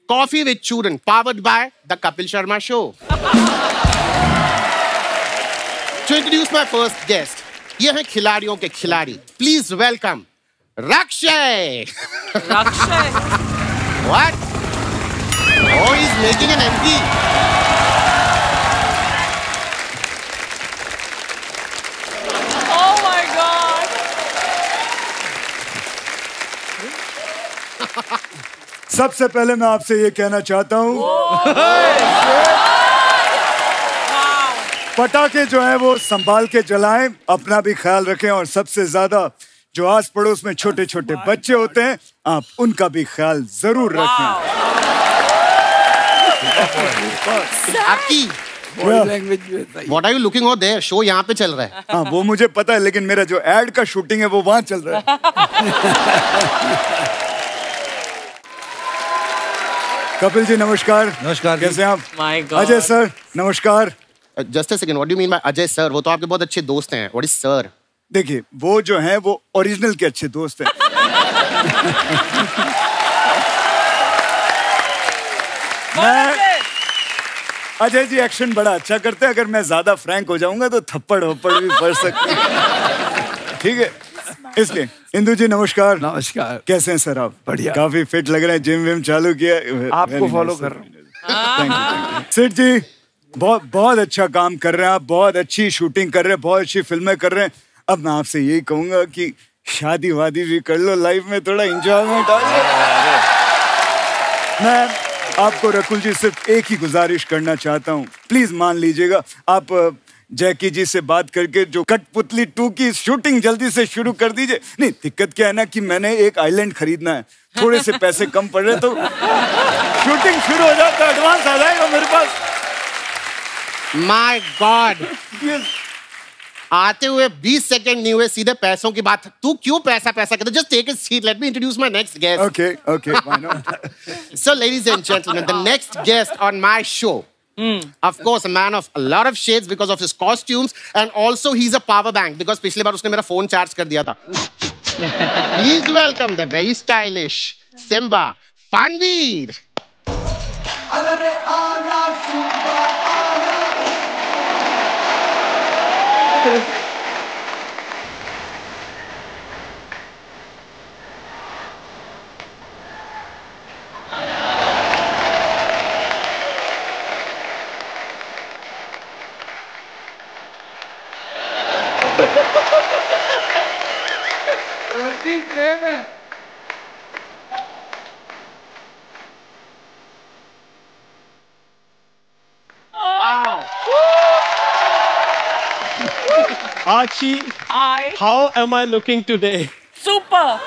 Coffee with Churan, powered by The Kapil Sharma Show. To introduce my first guest, ये हैं खिलाड़ियों के खिलाड़ी. Please welcome Rakshay. Rakshay? What? Oh, he's making an MP. Oh my God! सबसे पहले मैं आपसे ये कहना चाहता हूँ, पटाखे जो है वो संभाल के जलाएं, अपना भी ख्याल रखें और सबसे ज्यादा जो आस पड़ोस में छोटे छोटे बच्चे होते हैं आप उनका भी ख्याल जरूर रखें। आपकी What are you looking over there? Show यहाँ पे चल रहा है. हाँ वो मुझे पता है, लेकिन मेरा जो एड का शूटिंग है वो वहाँ चल रहा है। कपिल जी नमस्कार। नमस्कार। कैसे हैं आप? My God. अजय सर नमस्कार। Just a second. What do you mean by Ajay sir? वो तो आपके बहुत अच्छे दोस्त हैं. What is sir? देखिए वो जो हैं वो ओरिजिनल के अच्छे दोस्त हैं। अजय जी एक्शन बड़ा अच्छा करते हैं, अगर मैं ज्यादा फ्रैंक हो जाऊंगा तो थप्पड़ वप्पड़ भी पड़ सकते हैं। ठीक है, इसलिए इंदु जी नमस्कार। नमस्कार। कैसे हैं सर आप? बढ़िया। काफी फिट लग रहे हैं, जिम विम चालू किया? आपको फॉलो कर रहा हूँ। Thank you. सेठ जी बहुत अच्छा काम कर रहे हैं आप, बहुत अच्छी शूटिंग कर रहे हैं, बहुत अच्छी फिल्में कर रहे हैं। अब मैं आपसे यही कहूंगा कि शादी वादी भी कर लो, लाइफ में थोड़ा इंजॉयमेंट आ जाए। मैं आपको रकुल जी सिर्फ एक ही गुजारिश करना चाहता हूँ, प्लीज मान लीजिएगा। आप जैकी जी से बात करके जो कठपुतली 2 की शूटिंग जल्दी से शुरू कर दीजिए। नहीं दिक्कत क्या है ना कि मैंने एक आइलैंड खरीदना है, थोड़े से पैसे कम पड़ रहे तो शूटिंग शुरू हो जाता है, एडवांस आ जाएगा मेरे पास। My God. आते हुए 20 सेकंड नहीं हुए, सीधे पैसों की बात. तू क्यों पैसा कहते? Just take a seat. Let me introduce my next guest. Okay, why not? So, ladies and gentlemen, the next guest on my show. Of course, a man of a lot of shades because of his costumes, and also he's a power bank because पिछली बार उसने मेरा phone charge कर दिया था. Please welcome the very stylish Simba Fanveer. Archie, Hi. how am I looking today? Super.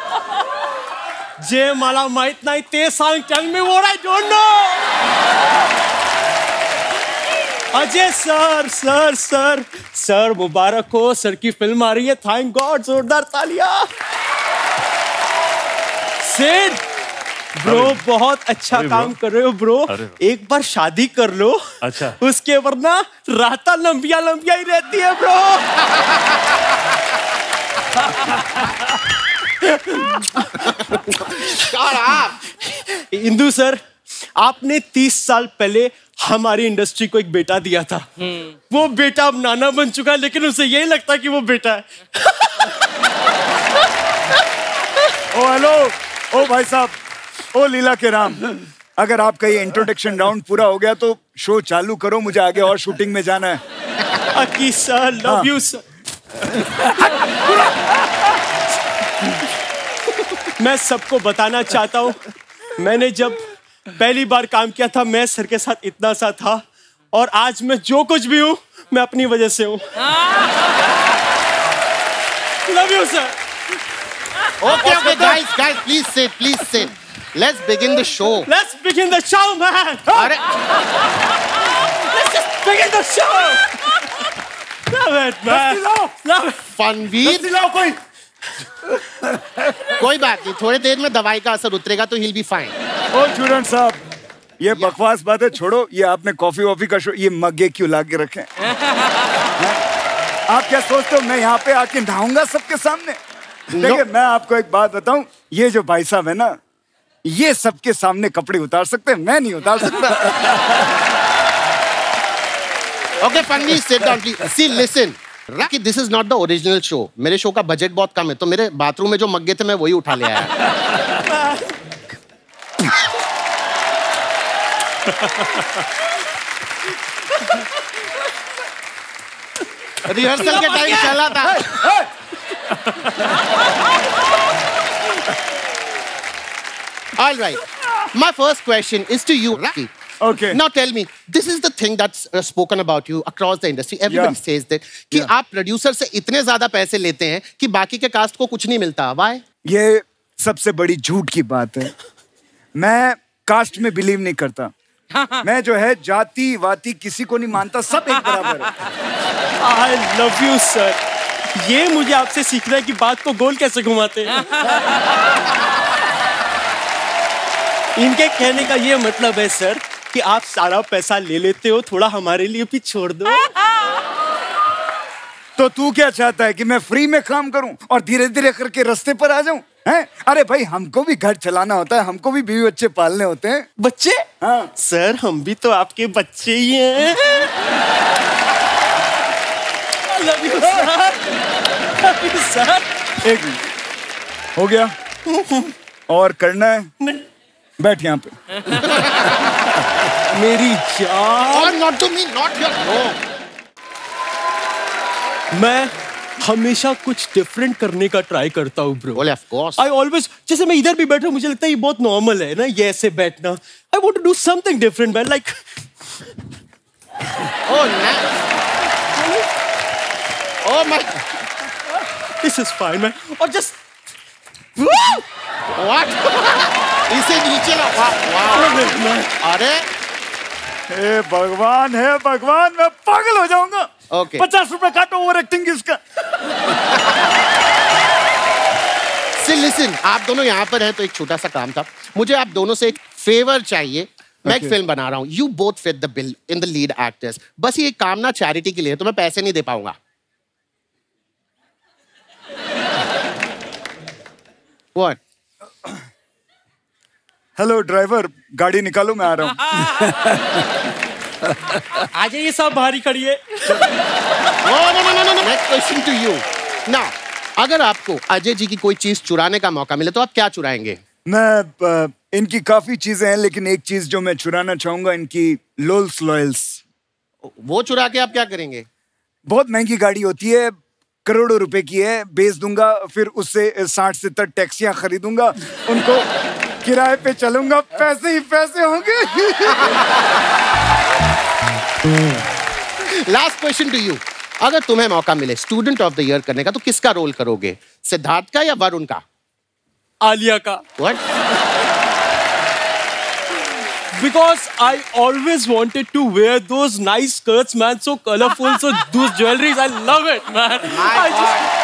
Jay Mala might not सांग, tell me what I don't know. Ajay sir मुबारक हो, sir की फिल्म आ रही है, थैंक गॉड, जोरदार तालियां। सेठ ब्रो बहुत अच्छा काम कर रहे हो ब्रो, एक बार शादी कर लो। अच्छा। उसके वरना राता लंबिया ही रहती है ब्रो। इंदु सर, आपने 30 साल पहले हमारी इंडस्ट्री को एक बेटा दिया था। वो बेटा अब नाना बन चुका है, लेकिन उसे यही लगता है कि वो बेटा है। ओ हेलो, ओ भाई साहब, ओ लीला के राम, अगर आपका ये इंट्रोडक्शन राउंड पूरा हो गया तो शो चालू करो, मुझे आगे और शूटिंग में जाना है। अकी सर, लव यू सर। मैं सबको बताना चाहता हूँ, मैंने जब पहली बार काम किया था, मैं सर के साथ इतना सा था, और आज मैं जो कुछ भी हूँ, मैं अपनी वजह से हूँ। Love you sir. Okay, guys, please sit. Let's begin the show. Let's begin the show, man. अरे, Let's just begin the show. Love it, man. Love it. फनवीर, कोई बात नहीं, थोड़ी देर में दवाई का असर उतरेगा तो he'll be fine. ओ चूरन साहब, ये बकवास बात है छोड़ो, ये आपने कॉफी वॉफी का शो, ये मग्गे क्यों ला के रखे? आप क्या सोचते हो मैं यहाँ पे आके नहाऊंगा सबके सामने? देखिए मैं आपको एक बात बताऊं, ये जो भाई साहब है ना, ये सबके सामने कपड़े उतार सकते हैं, मैं नहीं उतार सकता। Okay, Fanvi, sit down, please. See, listen. Rocky, this is not the original show. मेरे शो का बजट बहुत कम है, तो मेरे बाथरूम में जो मग्गे थे मैं वही उठा ले आया। रिहर्सल के टाइम चला था। All right. My first question is to you, Rocky. Okay. Now tell me, this is the thing that's spoken about you across the industry. Everybody says that कि आप प्रोड्यूसर से इतने ज्यादा पैसे लेते हैं कि बाकी के कास्ट को कुछ नहीं मिलता। Why? ये सबसे बड़ी झूठ की बात है। मैं कास्ट में बिलीव नहीं करता। मैं जो है जाति वाति किसी को नहीं मानता, सब एक बराबर है। I love you, sir. ये मुझे आपसे सीखना है कि बात को गोल कैसे घुमाते हैं। इनके कहने का ये मतलब है सर कि आप सारा पैसा ले लेते हो, थोड़ा हमारे लिए भी छोड़ दो। तो तू क्या चाहता है कि मैं फ्री में काम करूं और धीरे धीरे करके रास्ते पर आ जाऊं? हैं? अरे भाई, हमको भी घर चलाना होता है, हमको भी बीवी बच्चे पालने होते हैं। बच्चे? हाँ। सर हम भी तो आपके बच्चे ही हैं। I love you, sir. Love you, sir. एक मिनट, हो गया? और करना है? बैठ यहाँ पे। मेरी जान। Or not to me, not your no. मैं हमेशा कुछ डिफरेंट करने का ट्राई करता हूँ bro. Well, of course. I always, जैसे मैं इधर भी बैठा हूँ, मुझे लगता है ये बहुत नॉर्मल है ना, ये ऐसे बैठना। I want to do something different, man. Like, Oh, nice. Oh my. this is fine, man. और just, What? इसे नीचे ना। Wow. अरे हे भगवान, हे भगवान, मैं पागल हो जाऊंगा। Okay. 50 रुपए काटो ओवर एक्टिंग इसका। See, listen, आप दोनों यहाँ पर हैं तो एक छोटा सा काम था। मुझे आप दोनों से एक फेवर चाहिए। मैं एक फिल्म बना रहा हूँ। You both fit the bill in the lead actors. बस ये काम ना चैरिटी के लिए, तो मैं पैसे नहीं दे पाऊंगा। What? हेलो ड्राइवर, गाड़ी निकालो, मैं आ रहा हूँ। आ जाइए, सब बाहर ही खड़ी है। No. Next question to you. Now, अगर आपको अजय जी की कोई चीज चुराने का मौका मिले तो आप क्या चुराएंगे? मैं इनकी काफी चीजें हैं, लेकिन एक चीज जो मैं चुराना चाहूंगा, इनकी लोल्स लॉयल्स। वो चुरा के आप क्या करेंगे? बहुत महंगी गाड़ी होती है, करोड़ों रुपए की है, बेच दूंगा, फिर उससे 60 से 70 टैक्सियां खरीदूंगा, उनको किराए पे चलूंगा, पैसे ही पैसे होंगे। लास्ट क्वेश्चन टू यू, अगर तुम्हें मौका मिले स्टूडेंट ऑफ द ईयर करने का तो किसका रोल करोगे? सिद्धार्थ का या वरुण का? आलिया का। What? Because I always wanted to wear those nice skirts, man, so colorful, so those jewelries, I love it, man. My God.